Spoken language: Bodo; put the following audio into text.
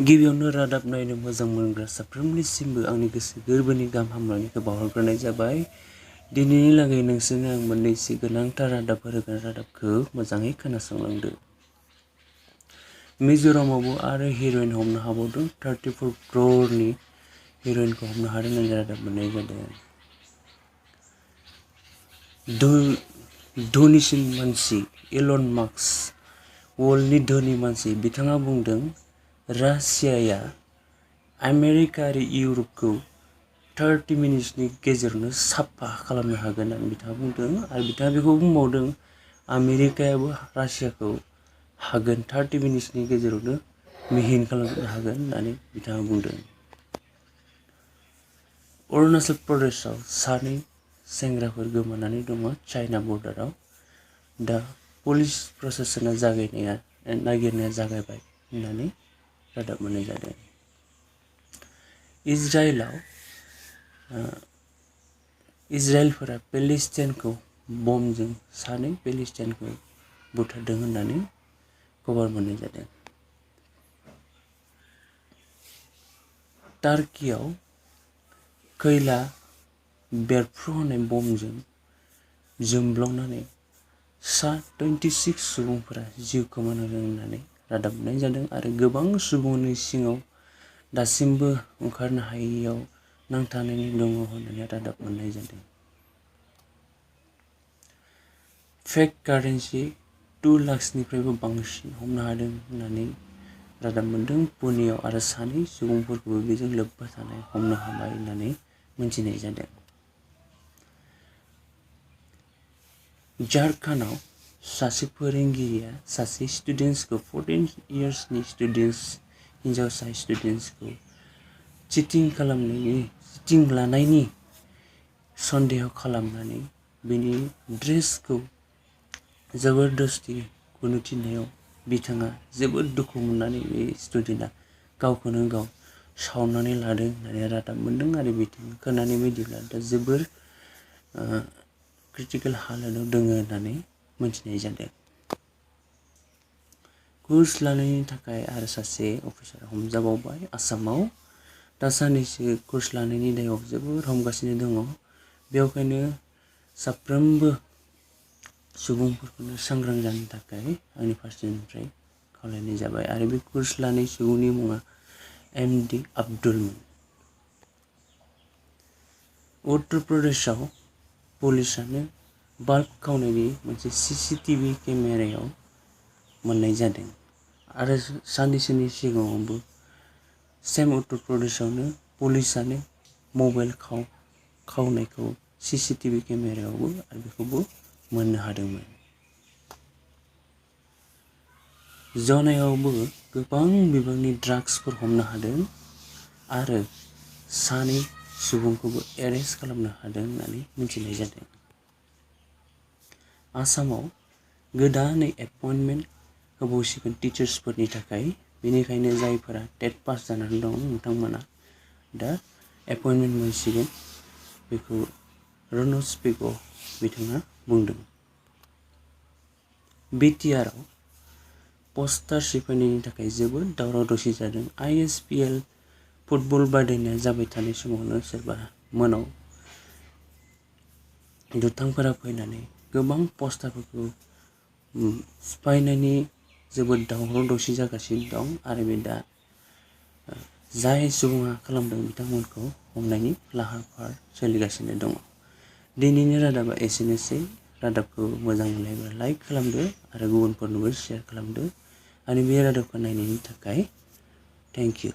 गिबियावनो रादाब नायनो मोजां मोनग्रा साफ्रोमनिसिमबो आंनि गोसो गोरबोनि गाहाम हामलायनायखौ बावहरग्रोनाय जाबाय। दिनैनि लागै नोंसोरनो आं मोननैसो गोनांथार रादाबफोर होगोन। रादाबखौ मोजाङै खोनासंलांदो। मिज'रामावबो आरो हिर'इन हमनो हाबावदों। 34 क्र'रनि हिर'इनखौ हमनो हादों होननानै रादाब मोननाय जादों। धोनिसिन मानसि इलन मास्क, वर्ल्डनि धोनि मानसि, बिथाङा बुंदों रासियाया आमेरिका आरो इउर'पखौ 30 मिनिटनि गेजेरावनो साफा खालामनो हागोन होननानै बिथाङा बुंदों। आरो बिथाङा बेखौ बुंबावदों आमेरिकायाबो रासियाखौ हागोन 30 मिनिटनि गेजेरावनो मिहिन खालामनो हागोन होननानै बिथाङा बुंदों। अरुणाचल प्रदेशआव सानै सेंग्राफोर गोमानानै दङ चाइना बर्डाराव। दा पुलिस प्रशासना नागिरनाया जागायबाय होननानै रादाब मोननाय जादों। इजराइलफोरा पेलेस्टाइनखौ बमजों सानै पेलेस्टाइनखौ बुथारदों होननानै खबर मोननाय जादों। टार्कियाव खैला बेरफ्रुहोनाय बमजों जोंब्लावनानै 26 सुबुंफोरा जिउ खोमानांदों होननानै रादाब मोननाय जादों। आरो गोबां सुबुंनि सिङाव दासिमबो ओंखारनो हायैयाव नांथानानै दङ होननानै रादाब मोननाय जादों। फेक कारेन्सि 2 लाखनिफ्रायबो बांसिन हमनो हादों होननानै रादाब मोनदों। पुनेयाव आरो सानै सुबुंफोरखौबो बेजों लोब्बा थानाय हमनो हाबाय होननानै मिथिनाय जादों। झारखन्डआव सासे फोरोंगिरिया सासे स्टुडेन्टखौ 14 इयार्सनि हिनजावसा स्टुडेन्टखौ चिटिं लानायनि सन्देह खालामनानै बिनि ड्रेसखौ जबरदस्ति खुनो थिननायाव बिथाङा जोबोद दुखु मोननानै बे स्टुडेन्टआ गावखौनो गाव सावनानै लादों होननानै रादाब मोनदों। आरो बिथाङा खोनानाय बायदिब्ला दा जोबोर क्रिटिकेल हालोदाव दङ होननानै मिथिनाय जादों। घुस लानायनि थाखाय आरो सासे अफिसार हमजाबावबाय आसामाव। दासाननैसो घुस लानायनि दायाव जोबोर हमगासिनो दङ। बेवहायनो साफ्रोमबो सुबुंफोरखौनो सांग्रां जानो थाखाय आंनि फारसेनिफ्राय खावलायनाय जाबाय। आरो बे घुस लानाय सुबुंनि मुङा MD आब्दुलमोन। उत्तर प्रदेशआव पुलिसानो बाल्ब खावनायनि मोनसे CCTV केमेरायाव मोननाय जादों। आरो साननैसोनि सिगाङावबो सेम उत्तर प्रदेशआवनो पुलिसानो मबाइल खावनायखौ CCTV केमेरायावबो आरो बेखौबो मोननो हादोंमोन। जनायावबो गोबां बिबांनि ड्राग्सफोर हमनो हादों आरो सानै सुबुंखौबो एरेस्ट खालामनो हादों होननानै मिथिनाय जादों। आसामाव गोदानै एपइन्टमेन्ट होबावसिगोन टिचार्सफोरनि थाखाय। बेनिखायनो जायफोरा टेट पास जानानै दं बिथांमोना दा एपइन्टमेन्ट मोनसिगोन। बेखौ रनज पेगु बिथाङा बुंदों। BTRआव पस्टार सिफायनायनि थाखाय जोबोद दावराव दावसि जादों। ISPL फुटबल बादायनाया जाबाय थानाय समावनो सोरबा मोनाव दुथांफोरा फैनानै गोबां पस्टारफोरखौ सिफायनायनि जोबोद दावराव दावसि जागासिनो दं। आरो बे दा जाय सुबुङा खालामदों बिथांमोनखौ हमनायनि लाहार फाहार सोलिगासिनो दङ। दिनैनि रादाबा एसेनोसै। रादाबखौ मोजां मोननायब्ला लाइक खालामदो आरो गुबुनफोरनोबो शेयार खालामदो। आरो बे रादाबखौ नायनायनि थाखाय थेंक इउ।